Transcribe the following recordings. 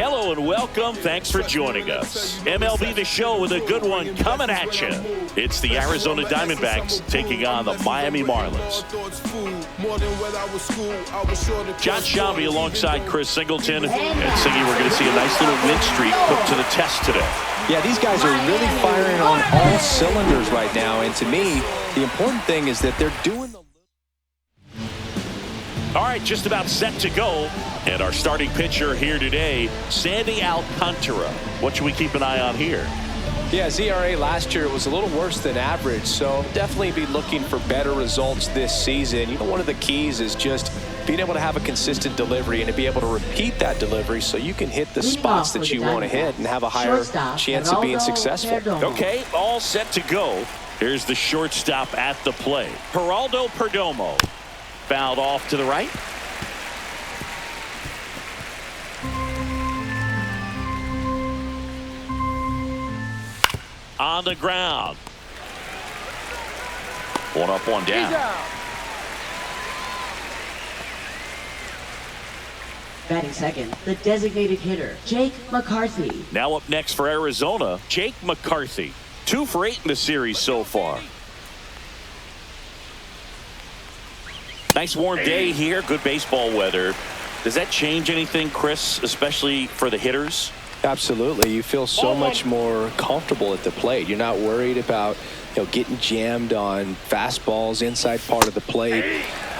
Hello and welcome. Thanks for joining us. MLB The Show with a good one coming at you. It's the Arizona Diamondbacks taking on the Miami Marlins. John Shelby alongside Chris Singleton. And Siggy, we're going to see a nice little win streak put to the test today. Yeah, these guys are really firing on all cylinders right now. And to me, the important thing is that they're doing the... All right, just about set to go. And our starting pitcher here today, Sandy Alcantara. What should we keep an eye on here? Yeah, his ERA last year was a little worse than average, so definitely be looking for better results this season. You know, one of the keys is just being able to have a consistent delivery and to be able to repeat that delivery so you can hit the spots that you want to hit and have a higher chance of being successful. Okay, all set to go. Here's the shortstop at the plate. Geraldo Perdomo. Fouled off to the right. On the ground. One up, one down. Batting second, the designated hitter, Jake McCarthy. Now up next for Arizona, Jake McCarthy. 2 for 8 in the series so far. Nice warm day here. Good baseball weather. Does that change anything, Chris, especially for the hitters? Absolutely. You feel so much more comfortable at the plate. You're not worried about, getting jammed on fastballs inside part of the plate.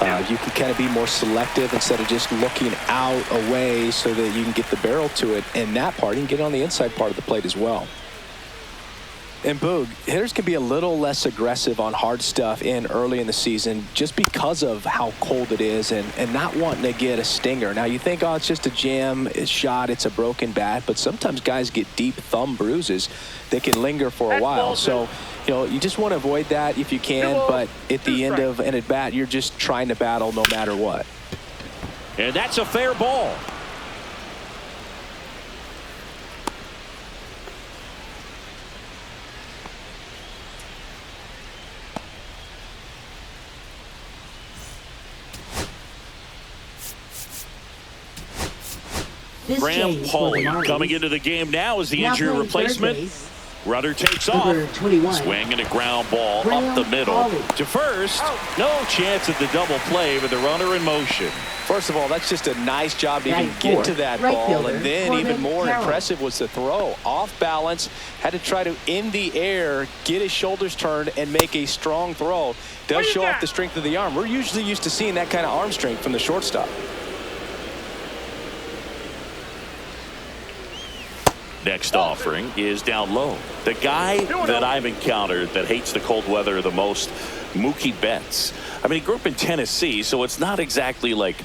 You can kind of be more selective instead of just looking out away so that you can get the barrel to it. And that part, you can get on the inside part of the plate as well. And Boog, hitters can be a little less aggressive on hard stuff early in the season just because of how cold it is and not wanting to get a stinger. Now you think, oh, it's just a jam, it's shot, it's a broken bat, but sometimes guys get deep thumb bruises that can linger for a while. So, you just want to avoid that if you can, but at the end of an at-bat, you're just trying to battle no matter what. And that's a fair ball. Graham Pauley coming into the game now as the injury replacement. Runner takes off. Swing and a ground ball up the middle to first. No chance at the double play with the runner in motion. First of all, that's just a nice job to even get to that ball. And then even more impressive was the throw. Off balance, had to try to, in the air, get his shoulders turned and make a strong throw. Does show off the strength of the arm. We're usually used to seeing that kind of arm strength from the shortstop. Next offering is down low. The guy that I've encountered that hates the cold weather the most, Mookie Betts. I mean, he grew up in Tennessee, so it's not exactly like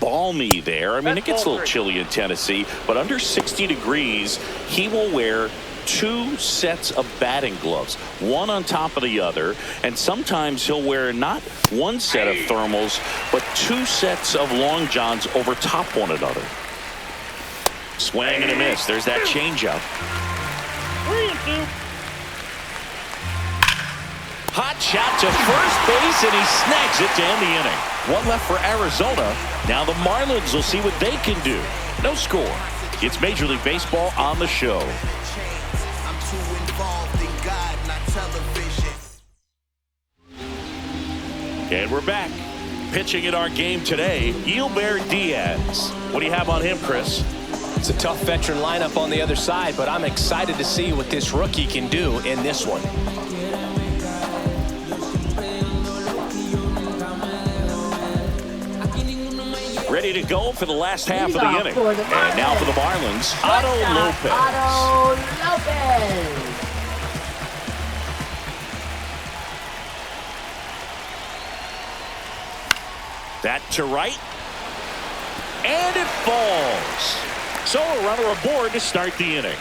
balmy there. I mean, it gets a little chilly in Tennessee, but under 60 degrees, he will wear 2 sets of batting gloves, one on top of the other, and sometimes he'll wear not 1 set of thermals, but 2 sets of long johns over top one another. Swing and a miss. There's that changeup. Hot shot to first base, and he snags it to end the inning. 1 left for Arizona. Now the Marlins will see what they can do. No score. It's Major League Baseball on the show. And we're back. Pitching in our game today, Yilber Diaz. What do you have on him, Chris? It's a tough veteran lineup on the other side, but I'm excited to see what this rookie can do in this one. Ready to go for the last half of the inning. And now for the Marlins, Otto Lopez. Otto Lopez. That to right. And it falls. So a runner aboard to start the inning.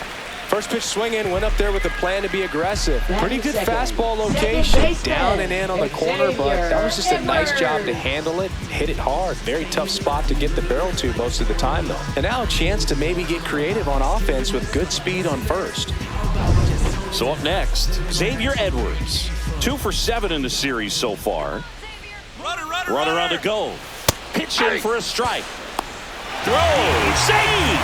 First pitch swinging, went up there with a plan to be aggressive. Pretty good fastball location, down and in on the corner, but that was just a nice job to handle it, hit it hard. Very tough spot to get the barrel to most of the time, though. And now a chance to maybe get creative on offense with good speed on first. So up next, Xavier Edwards. 2 for 7 in the series so far. Runner on the go. Pitch in for a strike. Throw, save!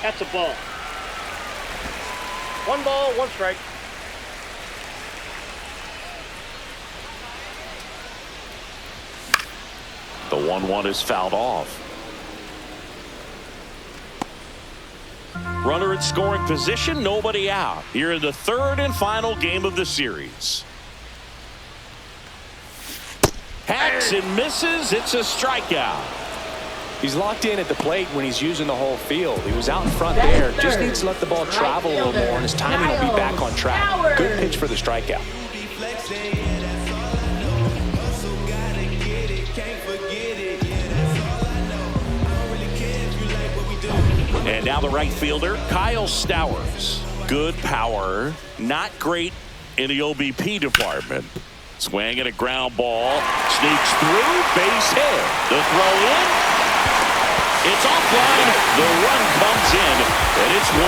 That's a ball. 1 ball, 1 strike. The 1-1 is fouled off. Runner in scoring position, nobody out. Here in the 3rd and final game of the series. Hacks and misses. It's a strikeout. He's locked in at the plate when he's using the whole field. He was out in front there. Just needs to let the ball travel a little more, and his timing will be back on track. Good pitch for the strikeout. And now the right fielder, Kyle Stowers. Good power, not great in the OBP department. Swing and a ground ball, sneaks through, base hit. The throw in, it's offline. The run comes in, and it's 1-0.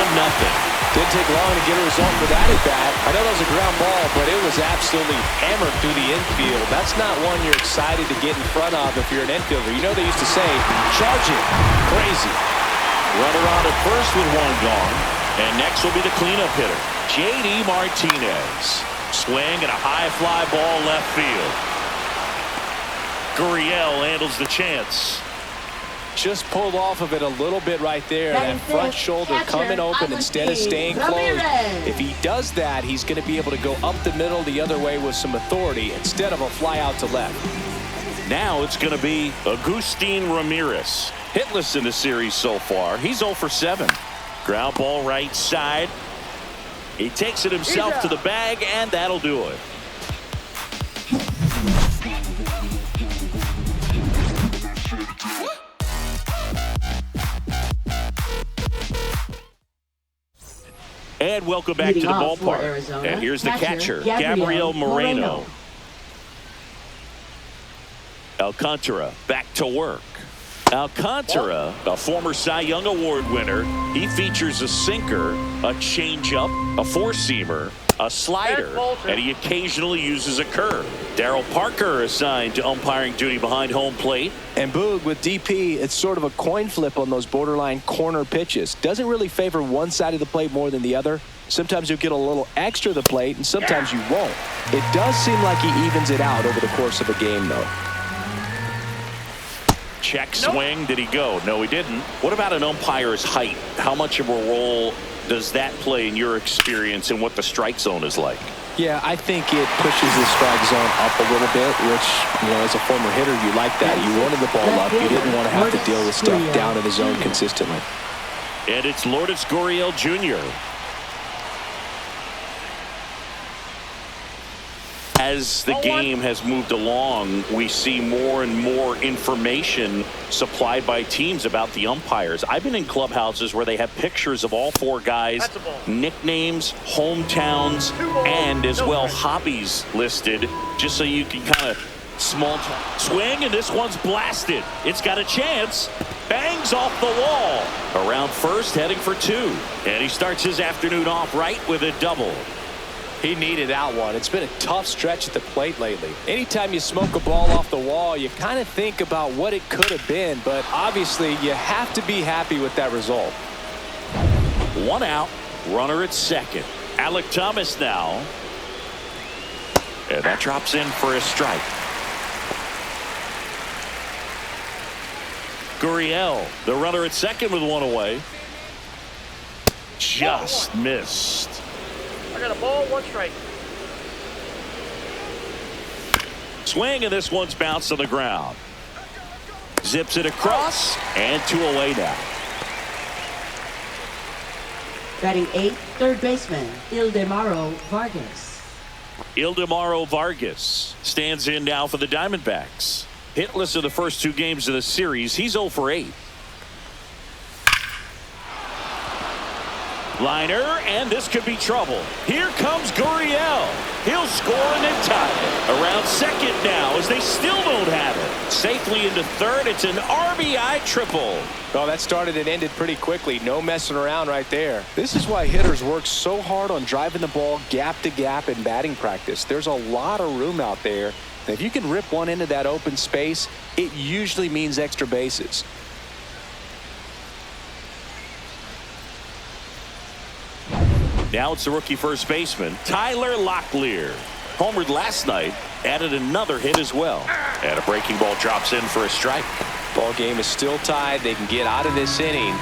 Didn't take long to get a result for that at bat. I know that was a ground ball, but it was absolutely hammered through the infield. That's not one you're excited to get in front of if you're an infielder. You know they used to say, charge it. Crazy. Runner on at first with 1 gone. And next will be the cleanup hitter, J.D. Martinez. Swing and a high fly ball left field. Gurriel handles the chance. Just pulled off of it a little bit right there. That front shoulder coming open instead of staying closed. If he does that, he's going to be able to go up the middle the other way with some authority instead of a fly out to left. Now it's going to be Agustin Ramirez. Hitless in the series so far. He's 0 for 7. Ground ball right side. He takes it himself to the bag, and that'll do it. And welcome back to the ballpark. And here's the catcher, Gabriel Moreno. Alcantara back to work. Alcantara, a former Cy Young Award winner, he features a sinker, a changeup, a four-seamer, a slider, and he occasionally uses a curve. Darryl Parker assigned to umpiring duty behind home plate. And Boog, with DP, it's sort of a coin flip on those borderline corner pitches. Doesn't really favor one side of the plate more than the other. Sometimes you'll get a little extra the plate, and sometimes you won't. It does seem like he evens it out over the course of a game, though. Check swing. Did he go? No, he didn't. What about an umpire's height? How much of a role does that play in your experience and what the strike zone is like? Yeah, I think it pushes the strike zone up a little bit, which, you know, as a former hitter, you like that. You wanted the ball up. You didn't want to have to deal with stuff down in the zone consistently. And it's Lourdes Gurriel Jr. As the game has moved along, we see more and more information supplied by teams about the umpires. I've been in clubhouses where they have pictures of all four guys, nicknames, hometowns, and as well hobbies listed, just so you can kind of small talk. Swing, and this one's blasted. It's got a chance. Bangs off the wall. Around first, heading for two. And he starts his afternoon off right with a double. He needed that one. It's been a tough stretch at the plate lately. Anytime you smoke a ball off the wall, you kind of think about what it could have been, but obviously you have to be happy with that result. One out, runner at second. Alec Thomas now. And that drops in for a strike. Gurriel, the runner at second with one away. Just missed. I got a ball, one strike. Swing, and this one's bounced on the ground. Zips it across, and two away now. Batting eighth, third baseman, Ildemaro Vargas. Ildemaro Vargas stands in now for the Diamondbacks. Hitless in the first two games of the series. He's 0 for 8. Liner, and this could be trouble. Here comes Gurriel. He'll score and then tie it. Around second now as they still don't have it. Safely into third. It's an RBI triple. Oh, that started and ended pretty quickly. No messing around right there. This is why hitters work so hard on driving the ball gap to gap in batting practice. There's a lot of room out there, If you can rip one into that open space, it usually means extra bases. Now it's the rookie first baseman, Tyler Locklear. Homered last night, added another hit as well. And a breaking ball drops in for a strike. Ball game is still tied. They can get out of this inning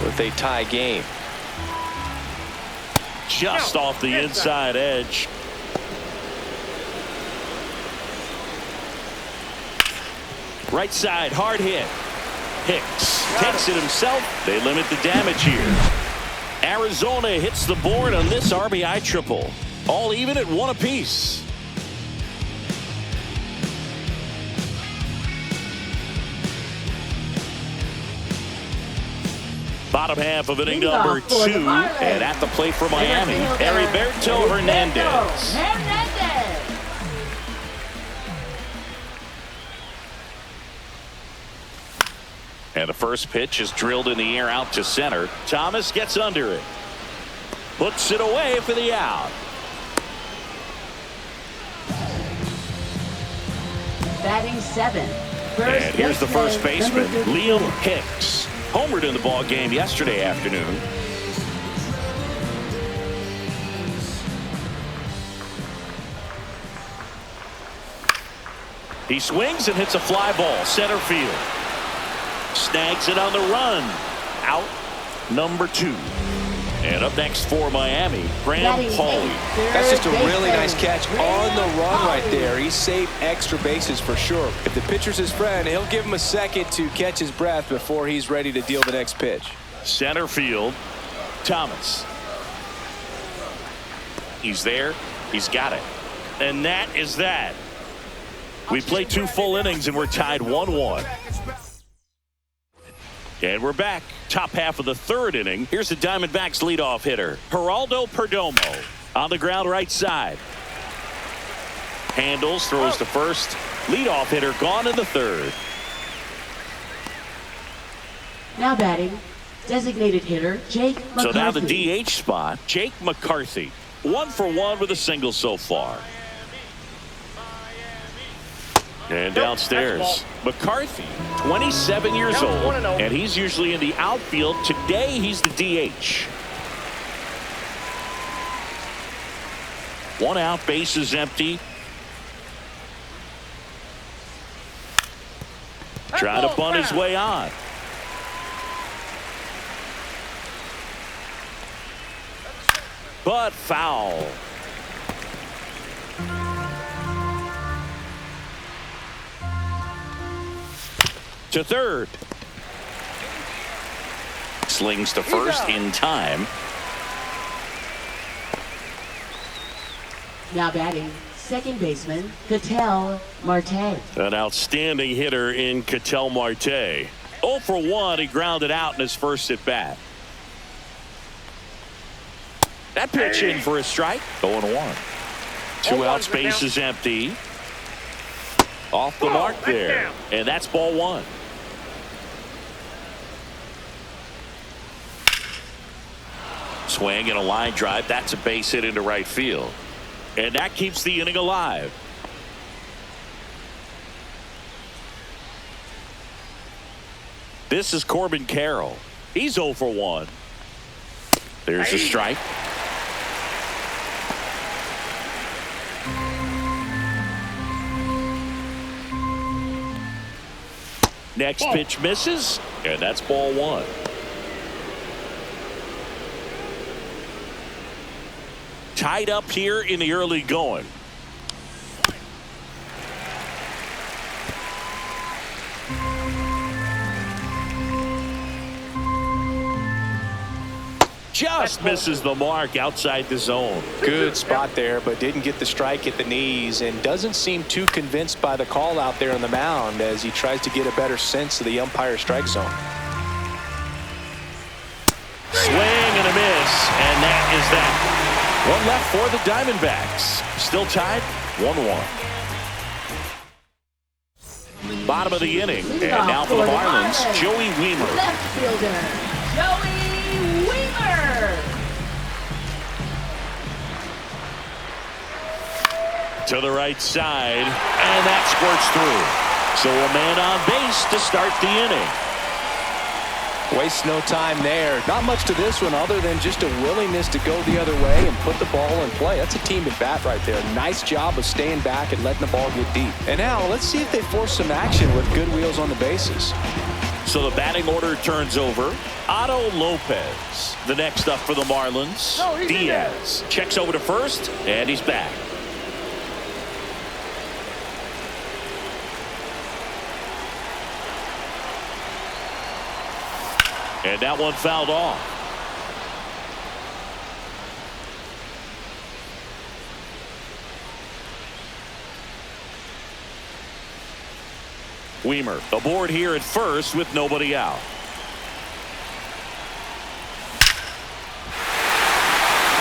with a tie game. Just off the inside edge. Right side, hard hit. Hicks takes it himself. They limit the damage here. Arizona hits the board on this RBI triple. All even at 1 apiece. Bottom half of inning number 2, and at the plate for Miami, Heriberto Hernandez. And the first pitch is drilled in the air out to center. Thomas gets under it. Puts it away for the out. Batting 7. And here's the first baseman, Liam Hicks. Homered in the ball game yesterday afternoon. He swings and hits a fly ball center field. Snags it on the run. Out number 2. And up next for Miami, Graham Pauley. That's just a really nice catch on the run right there. He saved extra bases for sure. If the pitcher's his friend, he'll give him a second to catch his breath before he's ready to deal the next pitch. Center field, Thomas. He's there. He's got it. And that is that. We played 2 full innings and we're tied 1-1. And we're back. Top half of the 3rd inning. Here's the Diamondbacks leadoff hitter, Geraldo Perdomo. On the ground right side. Handles, throws to first. Leadoff hitter gone in the 3rd. Now batting, designated hitter Jake McCarthy. So now the DH spot, Jake McCarthy. 1 for 1 with a single so far. And downstairs, McCarthy, 27 years old, and he's usually in the outfield. Today, he's the DH. 1 out, bases empty. Trying to bunt his way on. But foul. To third. Slings to first in time. Now batting, second baseman Ketel Marte. An outstanding hitter in Ketel Marte. 0 for 1. He grounded out in his first at bat. That pitch in for a strike. 0-1. 2 outs, bases empty. Off the mark there. And that's ball 1. Swing and a line drive. That's a base hit into right field. And that keeps the inning alive. This is Corbin Carroll. He's 0 for 1. There's a strike. Next pitch misses, and that's ball 1. Tied up here in the early going. Just misses the mark outside the zone. Good spot there, but didn't get the strike at the knees and doesn't seem too convinced by the call out there on the mound as he tries to get a better sense of the umpire's strike zone. Swing and a miss, and that is that. 1 left for the Diamondbacks. Still tied 1-1. Bottom of the inning, and now for the Marlins, Joey Wiemer. Left fielder Joey Wiemer. To the right side, and that squirts through. So a man on base to start the inning. Waste no time there. Not much to this one other than just a willingness to go the other way and put the ball in play. That's a team at bat right there. Nice job of staying back and letting the ball get deep. And now let's see if they force some action with good wheels on the bases. So the batting order turns over. Otto Lopez, the next up for the Marlins. Diaz checks over to first, and he's back. And that one fouled off. Weimer aboard here at first with nobody out.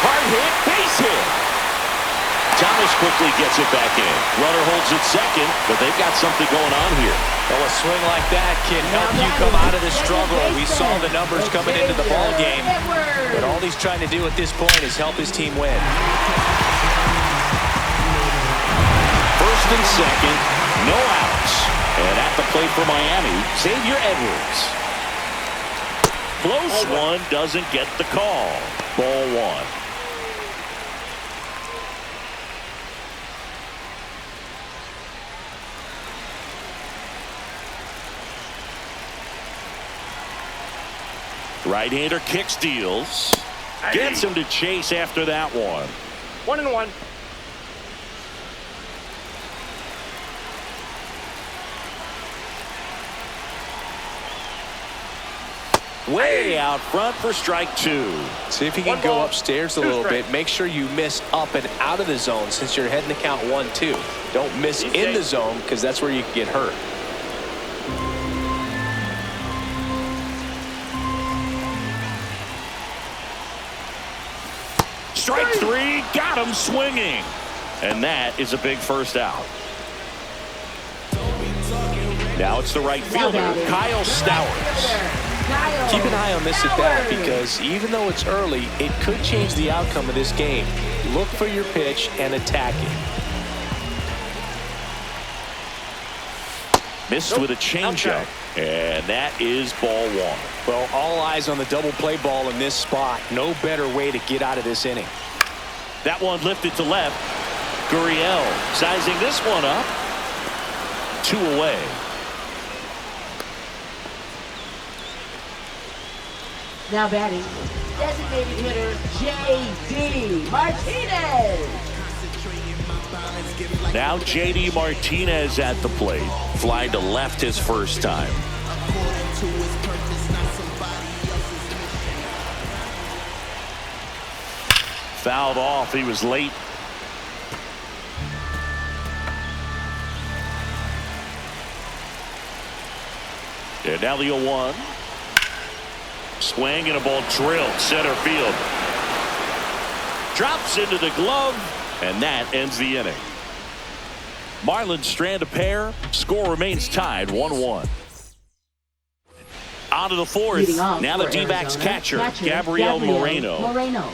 Hard hit, base hit. Thomas quickly gets it back in. Runner holds it second, but they've got something going on here. Well, a swing like that can help you come out of the struggle. We saw the numbers coming into the ball game, but all he's trying to do at this point is help his team win. First and second, no outs. And at the plate for Miami, Xavier Edwards. Close one, doesn't get the call. Ball one. Right-hander kicks, deals. Gets him to chase after that one. 1-1. Way out front for strike two. See if he can go upstairs a little bit. Make sure you miss up and out of the zone since you're heading to count 1-2. Don't miss in the zone because that's where you can get hurt. Strike three, got him swinging. And that is a big first out. Now it's the right fielder, Kyle Stowers. Keep an eye on this at bat because even though it's early, it could change the outcome of this game. Look for your pitch and attack it. Missed with a changeup, and that is ball one. Well, all eyes on the double play ball in this spot. No better way to get out of this inning. That one lifted to left. Gurriel sizing this one up. 2 away. Now batting, designated hitter J.D. Martinez. Now J.D. Martinez at the plate. Flying to left his first time. Fouled off. He was late. And now the 0-1. Swing and a ball drilled center field. Drops into the glove, and that ends the inning. Marlins strand a pair. Score remains tied 1-1. On to the fourth. Now the D-backs catcher, Gabriel Moreno.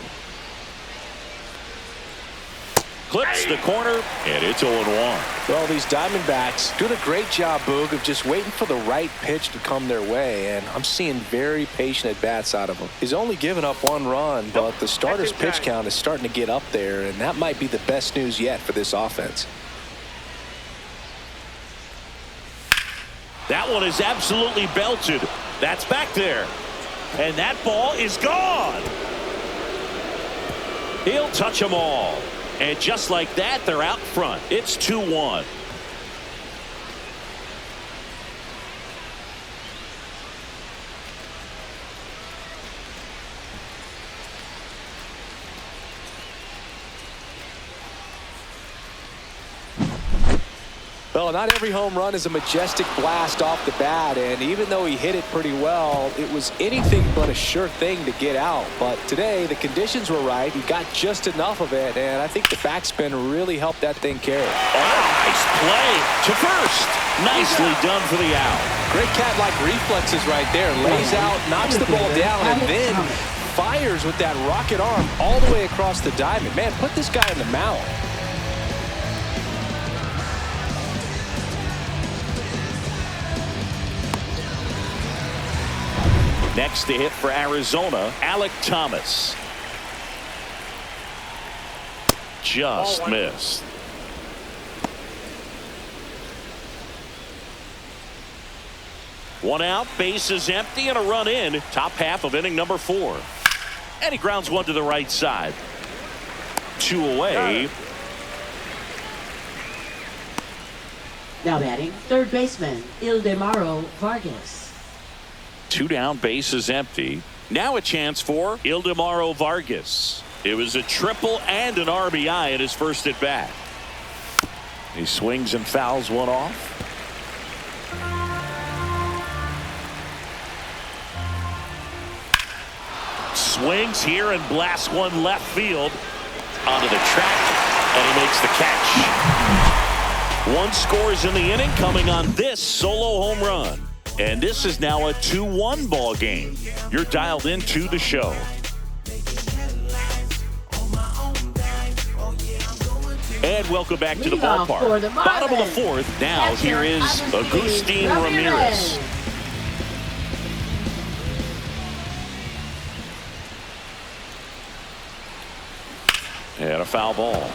Clips the corner, and it's 0-1. Well, these Diamondbacks doing a great job, Boog, of just waiting for the right pitch to come their way, and I'm seeing very patient at-bats out of him. He's only given up 1 run, but the starter's pitch count is starting to get up there, and that might be the best news yet for this offense. That one is absolutely belted. That's back there. And that ball is gone. He'll touch them all. And just like that, they're out front. It's 2-1. Well, not every home run is a majestic blast off the bat, and even though he hit it pretty well, it was anything but a sure thing to get out. But today, the conditions were right. He got just enough of it, and I think the backspin really helped that thing carry. Oh, nice play to first. Nicely done for the out. Great cat-like reflexes right there. Lays out, knocks the ball down, and then fires with that rocket arm all the way across the diamond. Man, put this guy in the mound. Next to hit for Arizona, Alek Thomas. Just missed. One out, base is empty, and a run in. Top half of inning number 4. And he grounds one to the right side. 2 away. Now batting, third baseman, Ildemaro Vargas. 2 down, base is empty. Now a chance for Ildemaro Vargas. It was a triple and an RBI in his first at bat. He swings and fouls one off. Swings here and blasts one left field onto the track, and he makes the catch. 1 scores in the inning, coming on this solo home run. And this is now a 2-1 ball game. You're dialed into the show. And welcome back to the ballpark. Bottom of the 4th. Now here is Agustin Ramirez. And a foul ball.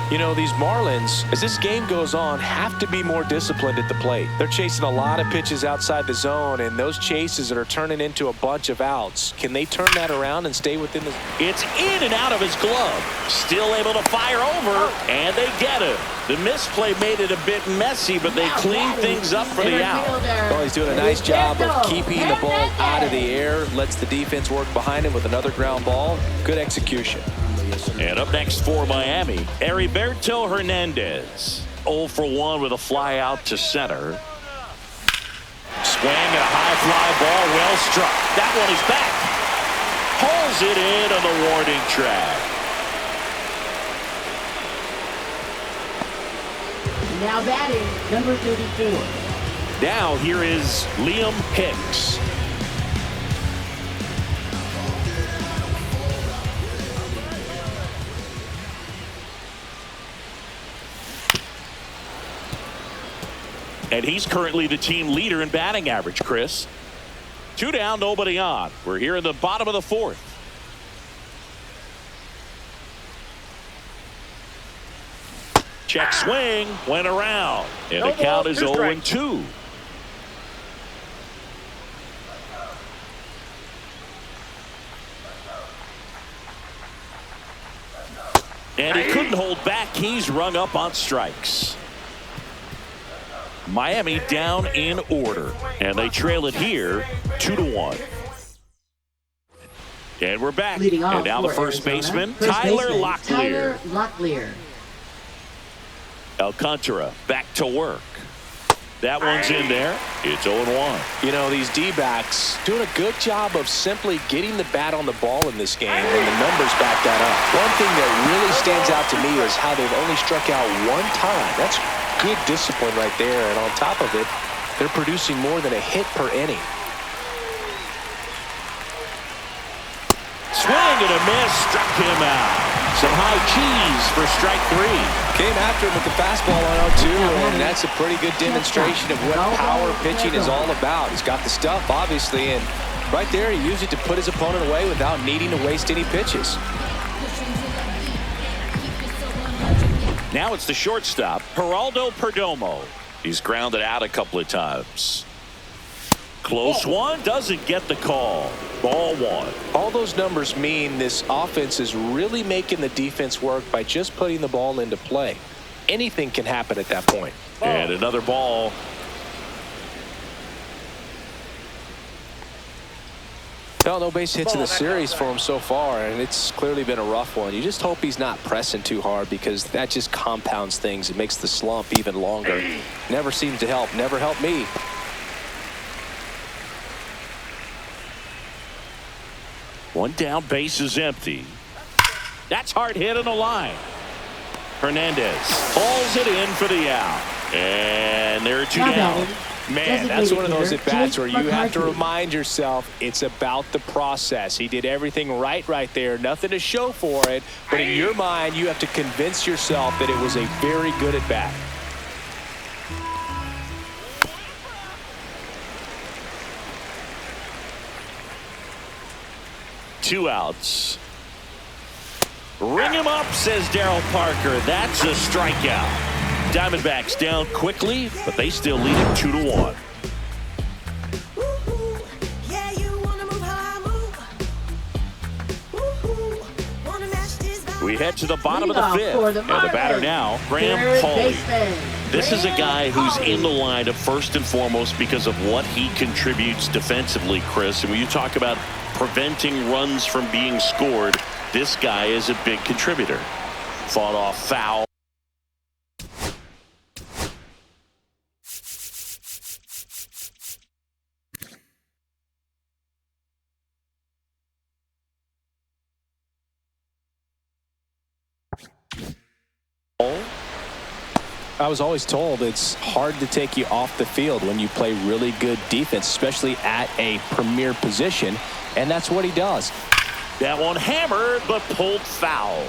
You know, these Marlins, as this game goes on, have to be more disciplined at the plate. They're chasing a lot of pitches outside the zone, and those chases that are turning into a bunch of outs, can they turn that around and stay within the... It's in and out of his glove. Still able to fire over, and they get it. The misplay made it a bit messy, but they clean things up for the out. Well, he's doing a nice job of keeping the ball out of the air, lets the defense work behind him with another ground ball. Good execution. And up next for Miami, Heriberto Hernandez. 0 for 1 with a fly out to center. Swing and a high fly ball, well struck. That one is back. Pulls it in on the warning track. Now batting, number 34. Now here is Liam Hicks. And he's currently the team leader in batting average, Chris. 2 down, nobody on. We're here in the bottom of the 4th. Check swing, went around. And the count is 0-2. And he couldn't hold back. He's rung up on strikes. Miami down in order, and they trail it here 2-1. And we're back. Leading off and now the first baseman, Tyler Locklear. Alcantara back to work. That one's in there. It's 0-1. You know, these D-backs doing a good job of simply getting the bat on the ball in this game, and the numbers back that up. One thing that really stands out to me is how they've only struck out 1 time. That's good discipline right there, and on top of it, they're producing more than a hit per inning. Swing and a miss, struck him out. Some high cheese for strike 3. Came after him with the fastball on 0-2, and that's a pretty good demonstration of what power pitching is all about. He's got the stuff, obviously, and right there he used it to put his opponent away without needing to waste any pitches. Now it's the shortstop, Geraldo Perdomo. He's grounded out a couple of times. Close one, doesn't get the call. Ball 1. All those numbers mean this offense is really making the defense work by just putting the ball into play. Anything can happen at that point. And another ball. No base hits in the series for him so far, and it's clearly been a rough one. You just hope he's not pressing too hard, because that just compounds things. It makes the slump even longer. Never seems to help. Never helped me. One down, base is empty. That's hard hit on the line. Hernandez hauls it in for the out. And there are 2 down. Man, that's one of those at-bats where you have to remind yourself it's about the process. He did everything right there. Nothing to show for it. But in your mind, you have to convince yourself that it was a very good at-bat. 2 outs. Ring him up, says Darryl Parker. That's a strikeout. Diamondbacks down quickly, but they still lead it 2-1. We head to the bottom of the 5th. And the batter now, Graham Pauley. This is a guy who's in the lineup first and foremost because of what he contributes defensively, Chris. And when you talk about preventing runs from being scored, this guy is a big contributor. Fought off foul. I was always told it's hard to take you off the field when you play really good defense, especially at a premier position, and that's what he does. That one hammered, but pulled foul.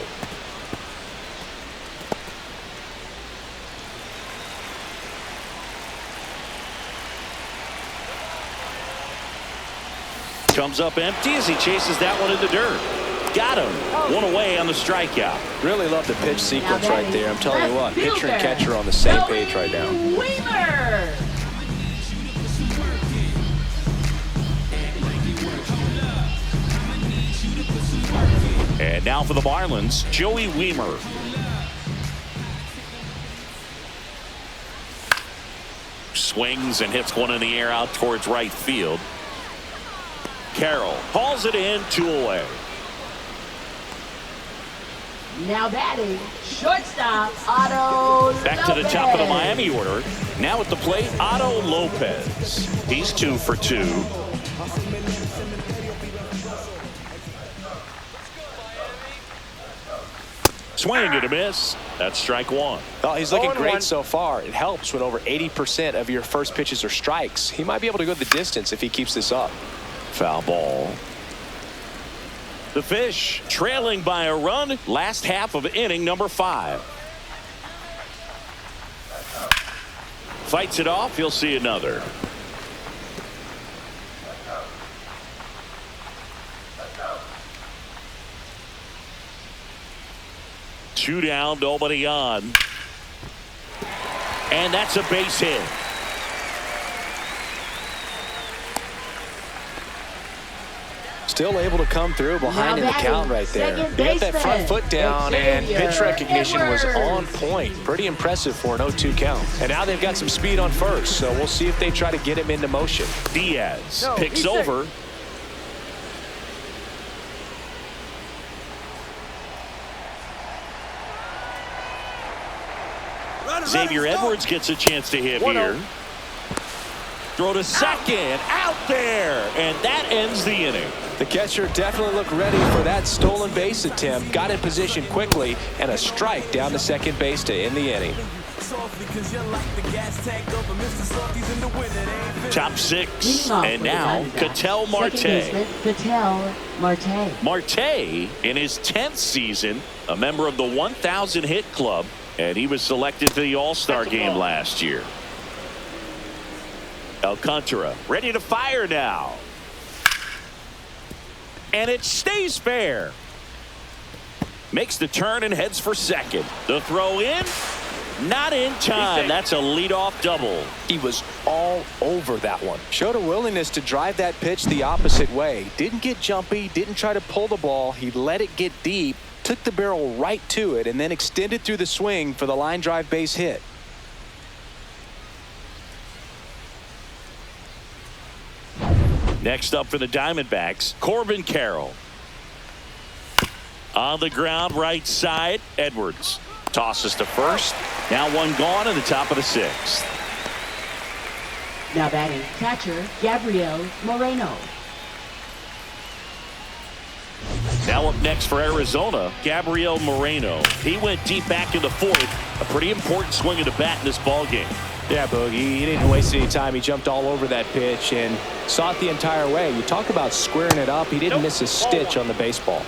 Comes up empty as he chases that one in the dirt. Got him. One away on the strikeout. Really love the pitch sequence right there. I'm telling you what, pitcher and catcher are on the same page right now. Wheeler. And now for the Marlins, Joey Wiemer. Swings and hits one in the air out towards right field. Carroll hauls it in, 2 away. Now batting, shortstop, Otto Back to the top of the Miami order. Now at the plate, Otto Lopez. He's 2 for 2. Swing and a miss. That's strike 1. Oh, he's looking great so far. It helps when over 80% of your first pitches are strikes. He might be able to go the distance if he keeps this up. Foul ball. The Fish trailing by a run. Last half of inning number 5. Fights it off. He'll see another. Two down, nobody on. And that's a base hit. Still able to come through behind in the count right there. He got that front foot down, and pitch recognition was on point. Pretty impressive for an 0-2 count. And now they've got some speed on first, so we'll see if they try to get him into motion. Diaz picks over. Xavier Edwards gets a chance to hit here. Throw to second, out there, and that ends the inning. The catcher definitely looked ready for that stolen base attempt. Got in position quickly, and a strike down to second base to end the inning. Top 6, and now Ketel Marte. Ketel Marte. Marte, in his 10th season, a member of the 1,000 hit club, and he was selected to the All-Star game last year. Alcantara ready to fire now. And it stays fair. Makes the turn and heads for second. The throw in. Not in time. That's a leadoff double. He was all over that one. Showed a willingness to drive that pitch the opposite way. Didn't get jumpy. Didn't try to pull the ball. He let it get deep. Took the barrel right to it and then extended through the swing for the line drive base hit. Next up for the Diamondbacks, Corbin Carroll. On the ground, right side, Edwards. Tosses to first. Now one gone in the top of the 6th. Now batting, catcher, Gabriel Moreno. Now up next for Arizona, Gabriel Moreno. He went deep back in the 4th. A pretty important swing of the bat in this ball game. Yeah, Boogie, he didn't waste any time. He jumped all over that pitch and saw it the entire way. You talk about squaring it up. He didn't miss a stitch on the baseball.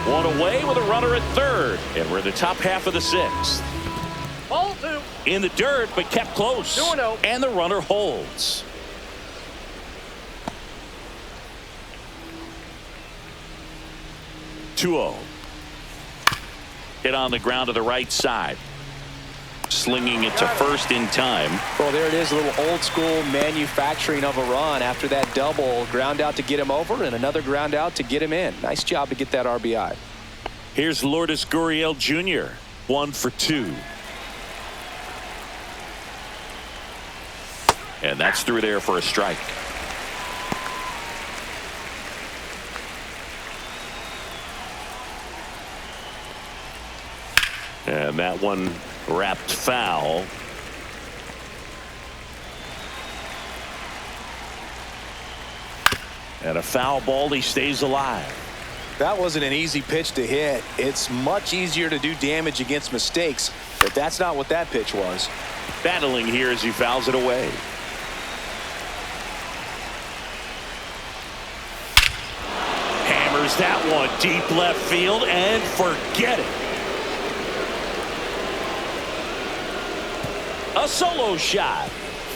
One away with a runner at third. And we're in the top half of the 6th. Ball 2. In the dirt, but kept close. 2-0. And the runner holds. 2-0. Hit on the ground to the right side. Slinging it to first in time. Well, there it is, a little old school manufacturing of a run after that double. Ground out to get him over and another ground out to get him in. Nice job to get that RBI. Here's Lourdes Gurriel Jr. 1 for 2. And that's through there for a strike. And that one wrapped foul. And a foul ball. He stays alive. That wasn't an easy pitch to hit. It's much easier to do damage against mistakes, but that's not what that pitch was. Battling here as he fouls it away. Hammers that one deep left field and forget it. A solo shot.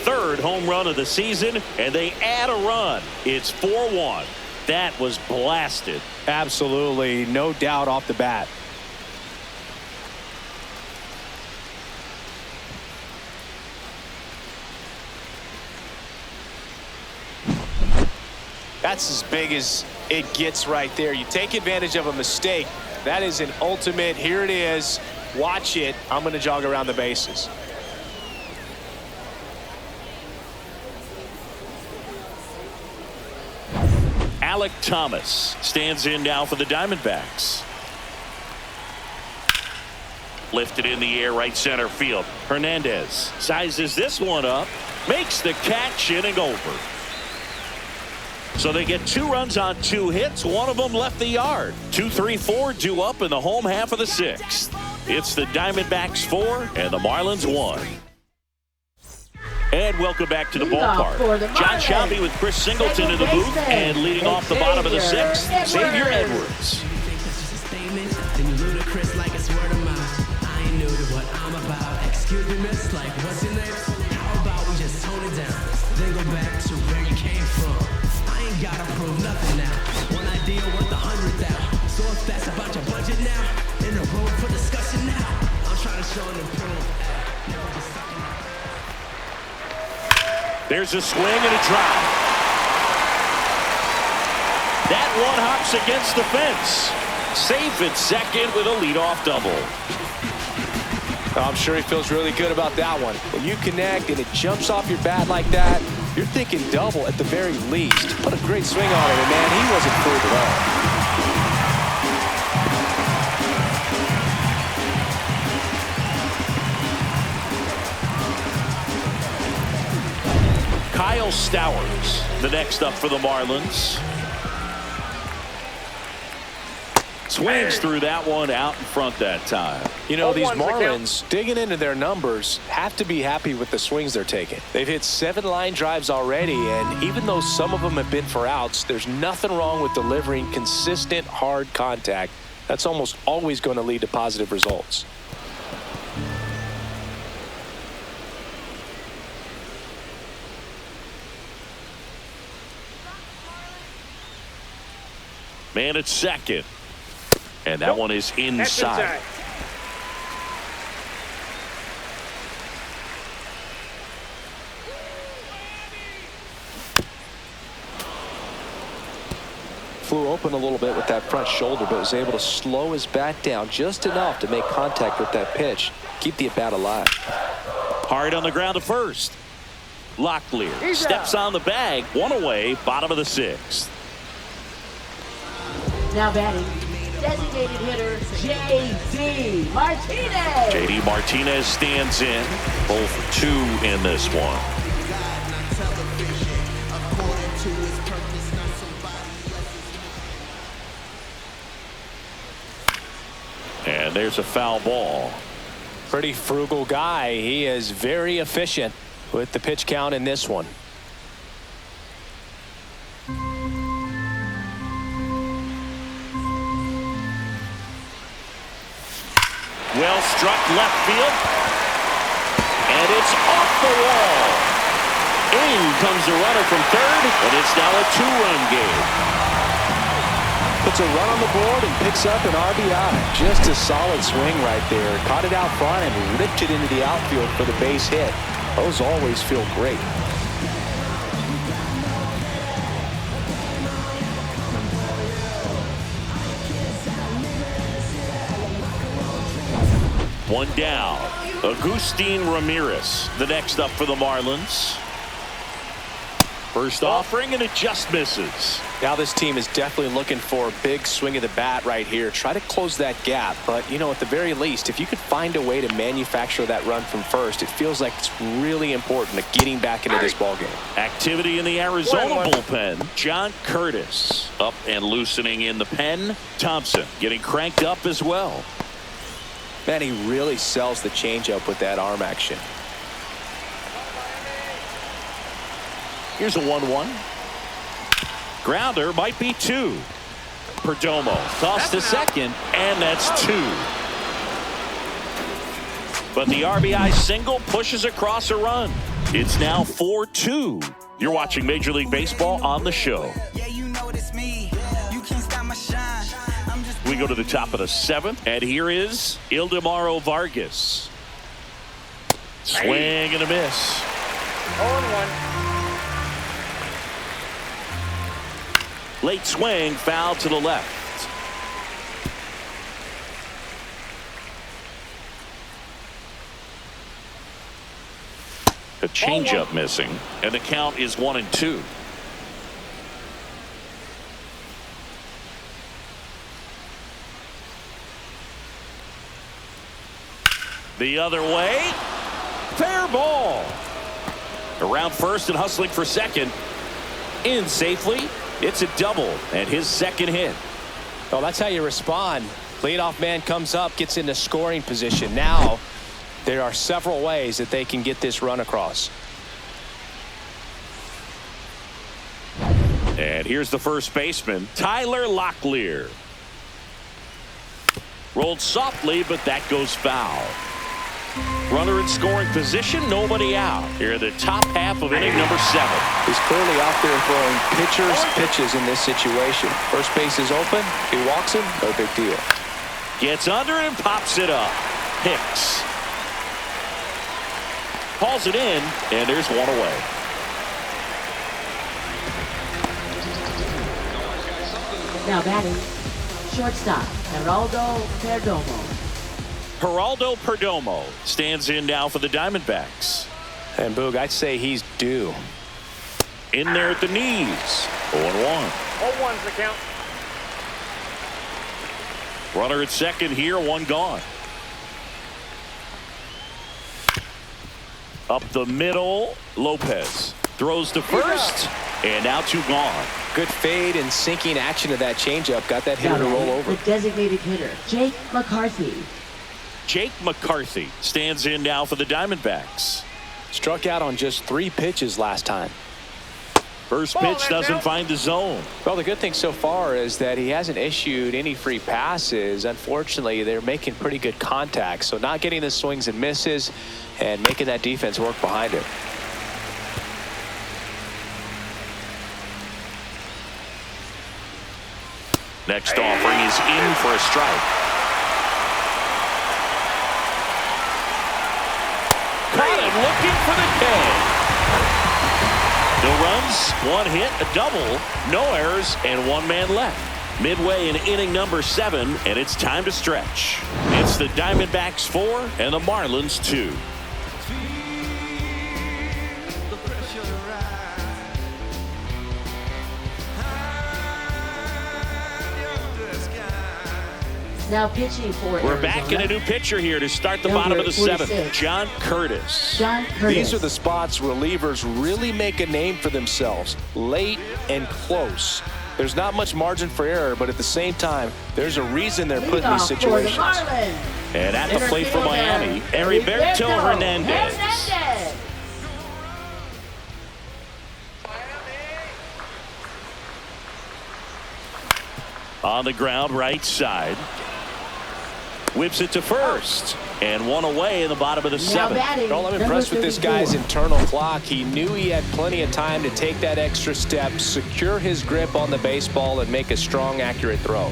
Third home run of the season, and they add a run. It's 4-1. That was blasted. Absolutely, no doubt off the bat. That's as big as it gets right there. You take advantage of a mistake. That is an ultimate, here it is, watch it, I'm going to jog around the bases. Alec Thomas stands in now for the Diamondbacks. Lifted in the air, right center field. Hernandez sizes this one up, makes the catch, inning over. So they get 2 runs on 2 hits. One of them left the yard. 2, 3, 4 due up in the home half of the 6th. It's the Diamondbacks 4 and the Marlins 1. And welcome back to the ballpark. John Shelby with Chris Singleton in the booth, and leading off the bottom of the 6th, Xavier Edwards. There's a swing and a drive. That one hops against the fence. Safe at second with a leadoff double. I'm sure he feels really good about that one. When you connect and it jumps off your bat like that, you're thinking double at the very least. What a great swing on it, and man, he wasn't fooled at all. Kyle Stowers, the next up for the Marlins. Swings through that one out in front that time. You know, these Marlins, digging into their numbers, have to be happy with the swings they're taking. They've hit 7 line drives already, and even though some of them have been for outs, there's nothing wrong with delivering consistent, hard contact. That's almost always going to lead to positive results. Man at second. And that one is inside. Flew open a little bit with that front shoulder, but was able to slow his bat down just enough to make contact with that pitch. Keep the at-bat alive. Hard on the ground to first. Locklear steps on the bag. One away, bottom of the 6th. Now batting, designated hitter J.D. Martinez. J.D. Martinez stands in. 0 for 2 in this one. And there's a foul ball. Pretty frugal guy. He is very efficient with the pitch count in this one. Well struck left field. And it's off the wall. In comes the runner from third, and it's now a 2-run game. The Puts a run on the board and picks up an RBI. Just a solid swing right there. Caught it out front and ripped it into the outfield for the base hit. Those always feel great. One down. Agustin Ramirez, the next up for the Marlins. First offering, and it just misses. Now this team is definitely looking for a big swing of the bat right here. Try to close that gap. But, you know, at the very least, if you could find a way to manufacture that run from first, it feels like it's really important to getting back into this ballgame. Activity in the Arizona bullpen. John Curtis up and loosening in the pen. Thompson getting cranked up as well. Man, he really sells the changeup with that arm action. Here's a 1-1. Grounder might be 2. Perdomo tossed to second, and that's 2. But the RBI single pushes across a run. It's now 4-2. You're watching Major League Baseball on the show. We go to the top of the 7th, and here is Ildemaro Vargas. Swing and a miss. 0-1. Late swing, foul to the left. A changeup missing, and the count is 1-2. The other way. Fair ball. Around first and hustling for second. In safely. It's a double and his second hit. Well, that's how you respond. Leadoff man comes up, gets into scoring position. Now there are several ways that they can get this run across. And here's the first baseman, Tyler Locklear. Rolled softly, but that goes foul. Runner in scoring position, nobody out. Here in the top half of inning number 7. He's clearly out there throwing pitchers pitches in this situation. First base is open. He walks him. No big deal. Gets under and pops it up. Hicks hauls it in, and there's one away. Now batting, shortstop, Geraldo Perdomo. Geraldo Perdomo stands in now for the Diamondbacks. And Boog, I'd say he's due. In there at the knees. 0-1. 0-1's the count. Runner at second here, one gone. Up the middle, Lopez throws to first, and now 2 gone. Good fade and sinking action of that changeup. Got that hitter to roll over. The designated hitter, Jake McCarthy. Jake McCarthy stands in now for the Diamondbacks. Struck out on just 3 pitches last time. First pitch doesn't find the zone. Well, the good thing so far is that he hasn't issued any free passes. Unfortunately, they're making pretty good contact. So not getting the swings and misses and making that defense work behind it. Next offering is in for a strike. Caught him looking for the K. No runs, 1 hit, a double, no errors, and 1 man left. Midway in inning number 7, and it's time to stretch. It's the Diamondbacks 4 and the Marlins 2. Now pitching for We're back in a new pitcher here to start the bottom of the 7th. John Curtis. These are the spots relievers really make a name for themselves. Late and close. There's not much margin for error, but at the same time, there's a reason they're put in these situations. And at the plate for Miami, Heriberto Hernandez. On the ground, right side. whips it to first. And one away in the bottom of the seventh. Well, I'm impressed with this guy's internal clock. He knew he had plenty of time to take that extra step, secure his grip on the baseball, and make a strong, accurate throw.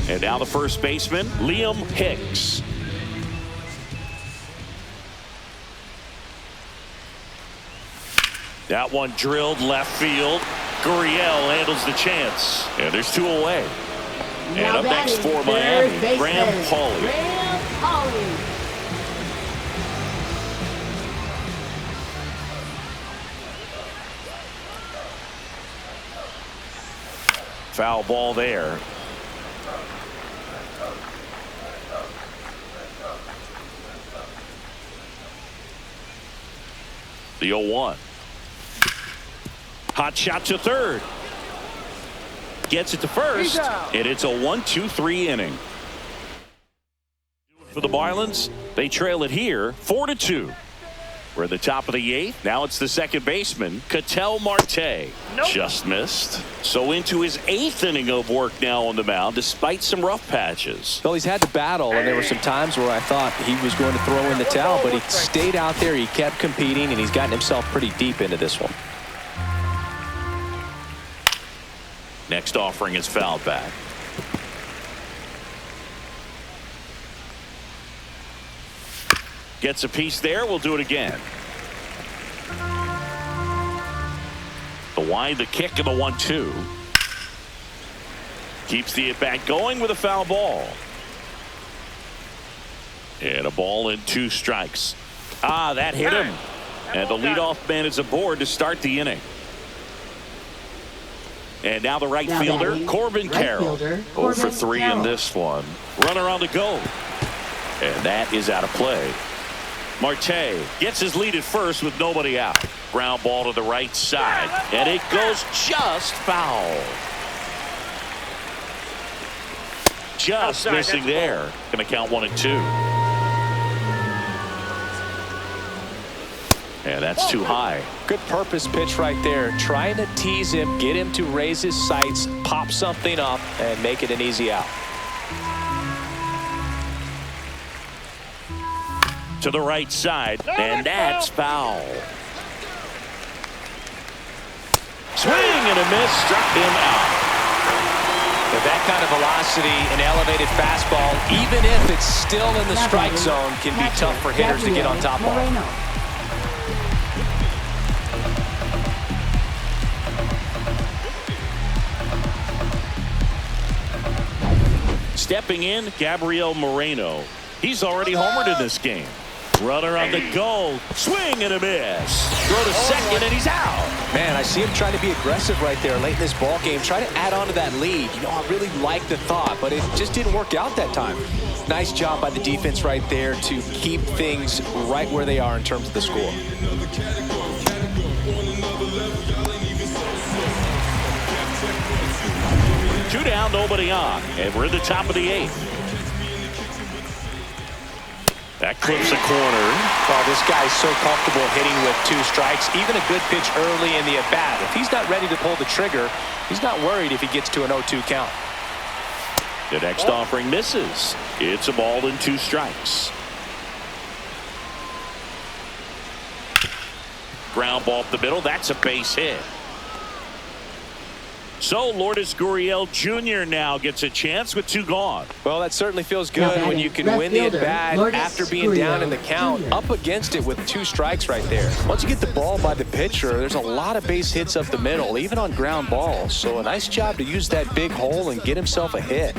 And now the first baseman, Liam Hicks. That one drilled left field. Gurriel handles the chance. And there's two away. And up next for Miami, Graham Pauley. Foul ball there. The 0-1. Hot shot to third. Gets it to first, and it's a 1-2-3 inning. For the Marlins, they trail it here 4-2. We're at the top of the eighth. Now it's the second baseman, Ketel Marte. Nope. Just missed. So into his eighth inning of work now on the mound, despite some rough patches. Well, he's had to battle, and there were some times where I thought he was going to throw in the towel, but he stayed out there, he kept competing, and he's gotten himself pretty deep into this one. Next offering is fouled back. Gets a piece there. We'll do it again. The wind, the kick, and the 1-2. Keeps the at-bat going with a foul ball. And a ball and 2 strikes. That hit him. And the leadoff man is aboard to start the inning. And now the right fielder, Corbin Carroll. 0 for 3 in this one. Runner on the go. And that is out of play. Marte gets his lead at first with nobody out. Ground ball to the right side. And it goes just foul. Just missing there. Going to count 1-2. And that's too high. Good purpose pitch right there. Trying to tease him, get him to raise his sights, pop something up, and make it an easy out. To the right side, and that's foul. Swing and a miss, struck him out. With that kind of velocity, an elevated fastball, even if it's still in the strike zone, can be tough for hitters to get on top of. Stepping in, Gabriel Moreno. He's already homered in this game. Runner on the go. Swing and a miss. Throw to second, and he's out. Man, I see him trying to be aggressive right there late in this ball game. Try to add on to that lead. You know, I really like the thought, but it just didn't work out that time. Nice job by the defense right there to keep things right where they are in terms of the score. Two down, nobody on, and we're in the top of the eighth. That clips a corner. Well, this guy's so comfortable hitting with 2 strikes, even a good pitch early in the at-bat. If he's not ready to pull the trigger, he's not worried if he gets to an 0-2 count. The next offering misses. It's a ball and 2 strikes. Ground ball up the middle. That's a base hit. So Lourdes Gurriel Jr. now gets a chance with 2 gone. Well, that certainly feels good when you can win the at-bat after being down in the count, up against it with 2 strikes right there. Once you get the ball by the pitcher, there's a lot of base hits up the middle, even on ground balls. So a nice job to use that big hole and get himself a hit.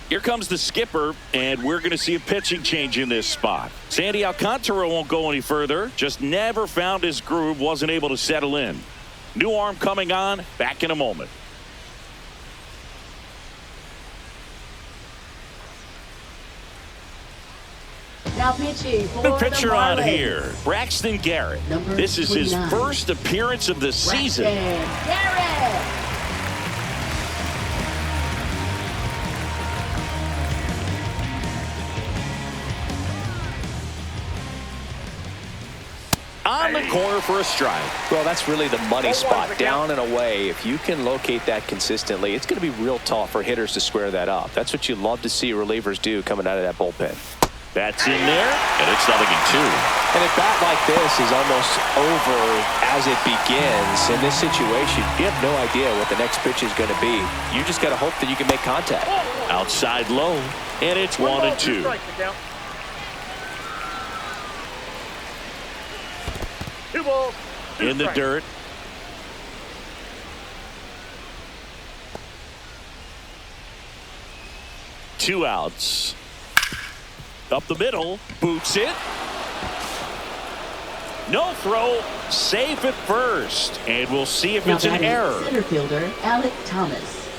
Here comes the skipper, and we're going to see a pitching change in this spot. Sandy Alcantara won't go any further. Just never found his groove, wasn't able to settle in. New arm coming on, back in a moment. Now pitching for The pitcher the on Marlins. here, Braxton Garrett. Number This is his 29. first appearance of the season. Braxton Garrett. on the corner for a strike. Well, that's really the money spot, down and away. If you can locate that consistently, it's going to be real tough for hitters to square that up. That's what you love to see relievers do coming out of that bullpen. That's in there, and it's 0-2. And a bat like this is almost over as it begins. In this situation, you have no idea what the next pitch is going to be. You just got to hope that you can make contact. Outside low, and it's 1-2. Two balls. In the dirt. Two outs. Up the middle, boots it. No throw, safe at first, and we'll see if it's an error. Center fielder Alec Thomas.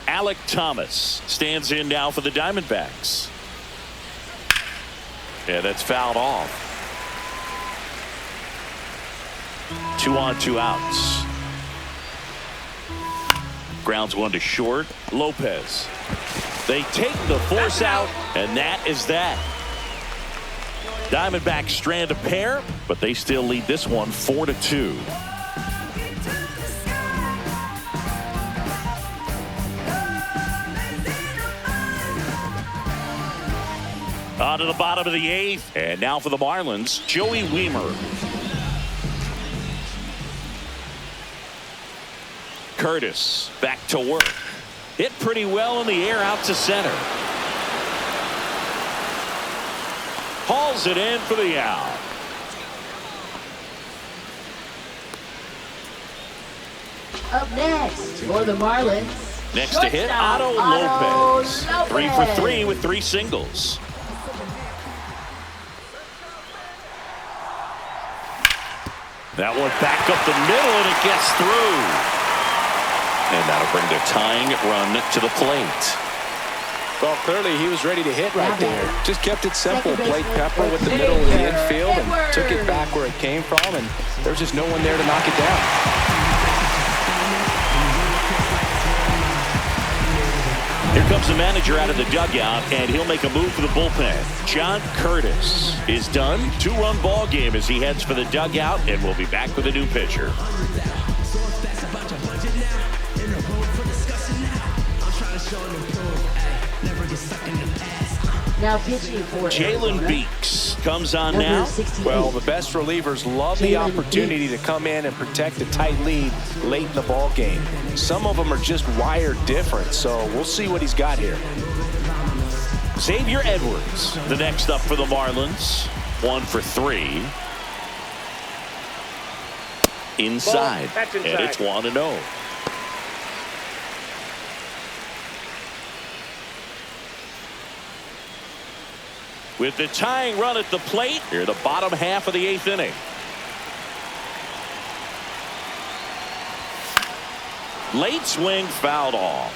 Alec Thomas stands in now for the Diamondbacks. Yeah, that's fouled off. 2 on, 2 outs. Grounds one to short. Lopez. They take the force out, and that is that. Diamondbacks strand a pair, but they still lead this one 4-2. On to the bottom of the 8th, and now for the Marlins, Joey Wiemer. Curtis back to work. Hit pretty well in the air out to center. Hauls it in for the out. Up next for the Marlins. Next to hit, Otto Lopez. 3 for 3 with 3 singles. That one back up the middle, and it gets through. And that'll bring the tying run to the plate. Well, clearly he was ready to hit right there. Just kept it simple. Played Pepper with the middle of the infield and took it back where it came from, and there's just no one there to knock it down. Here comes the manager out of the dugout, and he'll make a move for the bullpen. John Curtis is done. 2-run ball game as he heads for the dugout, and we'll be back with a new pitcher. Now pitching for Jalen Beeks comes on now. Well, the best relievers love the opportunity to come in and protect a tight lead late in the ball game. Some of them are just wired different, so we'll see what he's got here. Xavier Edwards, the next up for the Marlins. 1 for 3. Inside, and it's 1-0. With the tying run at the plate, here the bottom half of the 8th inning. Late swing fouled off.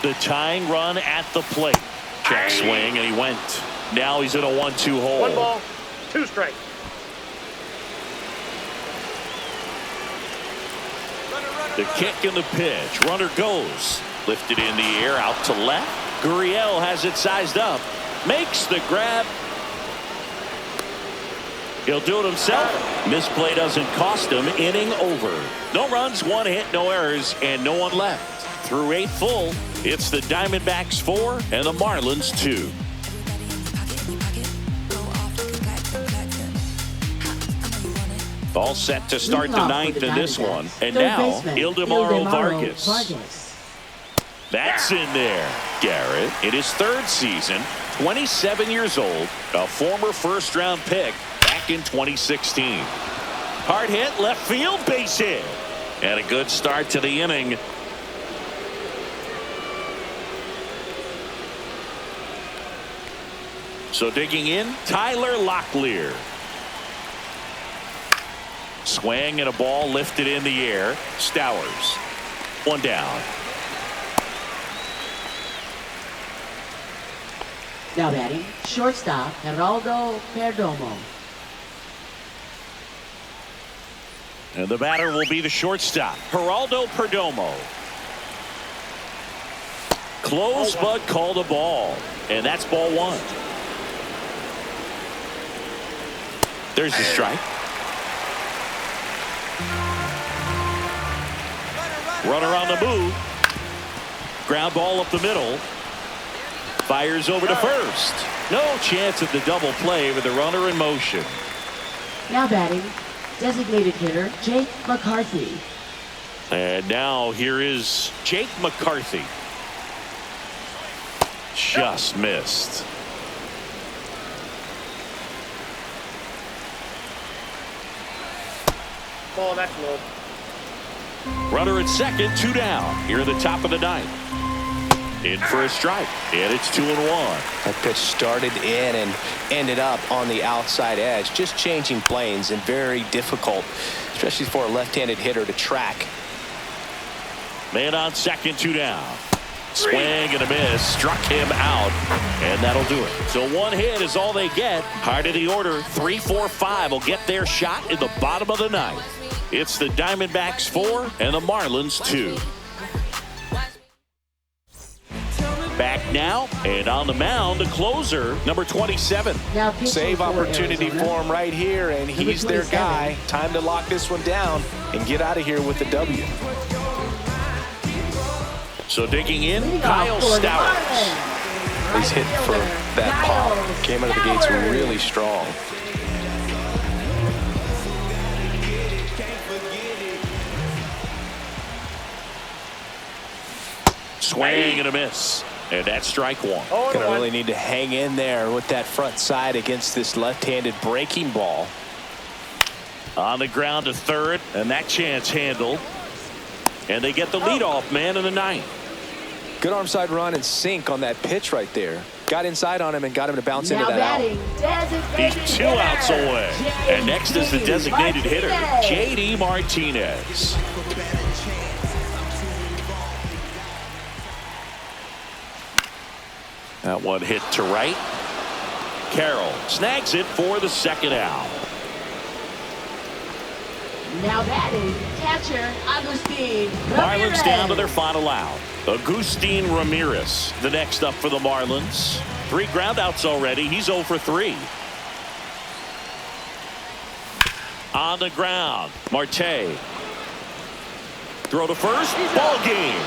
The tying run at the plate. Check swing, and he went. Now he's in a 1-2 hole. 1 ball, 2 strikes. The kick and the pitch. Runner goes. Lifted in the air out to left. Gurriel has it sized up. Makes the grab. He'll do it himself. Misplay doesn't cost him. Inning over. No runs, 1 hit, no errors, and no one left. Through 8 full, it's the Diamondbacks 4 and the Marlins 2. All set to start the 9th in this one. And now, Ildemaro Vargas. That's in there. Garrett, in his 3rd season, 27 years old, a former first-round pick back in 2016. Hard hit, left field, base hit. And a good start to the inning. So digging in, Tyler Locklear. Swing and a ball lifted in the air. Stowers. 1 down. Now batting, shortstop Geraldo Perdomo. And the batter will be the shortstop, Geraldo Perdomo. Close but called a ball. And that's ball one. There's the strike. Runner on the move. Ground ball up the middle. Fires over to first. No chance at the double play with the runner in motion. Now batting, designated hitter Jake McCarthy. And now here is Jake McCarthy. Just missed. Ball, that's low. Runner at second, 2 down. Here in the top of the ninth. In for a strike, and it's 2-1. That pitch started in and ended up on the outside edge, just changing planes, and very difficult, especially for a left-handed hitter to track. Man on second, 2 down. Swing and a miss, struck him out, and that'll do it. So 1 hit is all they get. Hard of the order, 3, 4, 5 will get their shot in the bottom of the ninth. It's the Diamondbacks 4 and the Marlins 2. Back now, and on the mound, the closer, number 27. Now pitching Save for opportunity Arizona, for him right here, and he's their 27. guy. Time to lock this one down and get out of here with the W. So digging in, Leadoff Kyle for the Stowers. Marlins. He's hitting for that pop. Came out of the gates really strong. Swing and a miss. And that's strike one. Gonna really need to hang in there with that front side against this left-handed breaking ball. On the ground to third, and that chance handled. And they get the leadoff man in the ninth. Good arm side run and sink on that pitch right there. Got inside on him and got him to bounce Now into that out. batting, designated He's 2 hitter, outs away. And next is the JD designated hitter, Martinez. J.D. Martinez. That one hit to right. Carroll snags it for the second out. Now batting, catcher Agustin Marlins Ramirez. down to their final out. Agustin Ramirez, the next up for the Marlins. 3 groundouts already. He's 0 for 3. On the ground, Marte. Throw to first, ball game.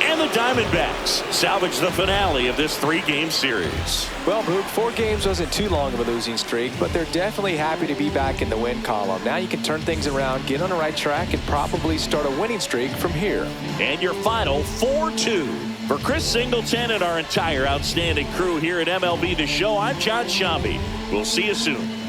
And the Diamondbacks salvage the finale of this 3-game series. Well, Boog, 4 games wasn't too long of a losing streak, but they're definitely happy to be back in the win column. Now you can turn things around, get on the right track, and probably start a winning streak from here. And your final 4-2. For Chris Singleton and our entire outstanding crew here at MLB The Show, I'm John Shambi. We'll see you soon.